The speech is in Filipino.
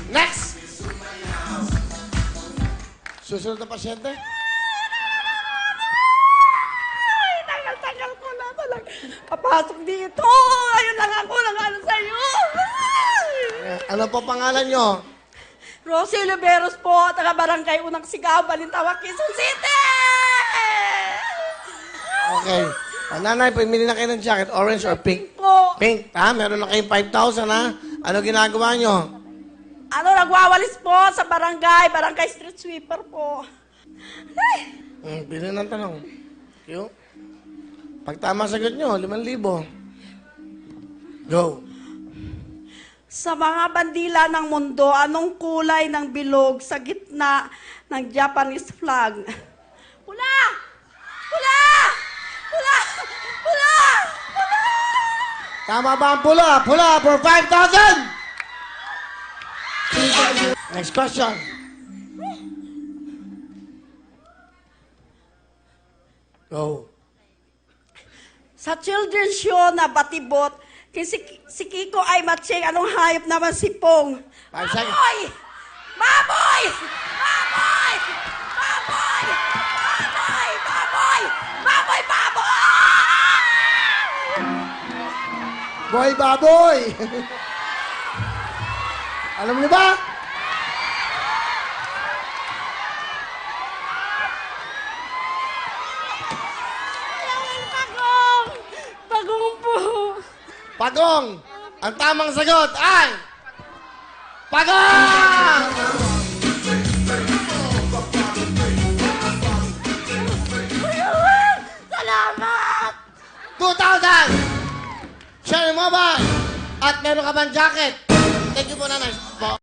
Next! Susunod na pasyente? Ay, tagal-tagal ko na talaga. Papasok dito. Ayun lang ako, nag-ano sa'yo. Ano po pangalan nyo? Rosie Oliveros po, taga-barangay Unang Sigaw, Balintawak, Quezon City! Okay. Nanay, pumili na kayo ng jacket, orange or pink? Po. Pink, ha? Meron na kayong 5,000, ha? Ano ginagawa nyo? Ano, nagwawalis po sa barangay street sweeper po. Ay, Pili ng tanong. Q. Pag tama sagot nyo, 5,000. Go. sa mga bandila ng mundo, anong kulay ng bilog sa gitna ng Japanese flag? Pula! Pula! Pula! Pula! Pula! Tama ba ang pula? Pula for 5,000! Next question. Go. Sa children's show na Batibot, si Kiko ay matching. Anong hayop naman si Pong? 5 seconds. Baboy! Baboy! Baboy! Baboy! Baboy! Baboy! Baboy! Baboy! Boy baboy! Alam niyo ba? Pagong! Pagong po! Pagong! Ang tamang sagot ay... Pagong! Salamat! 2,000! Share mo ba? At meron ka bang jacket? Thank you po, nanay. Po.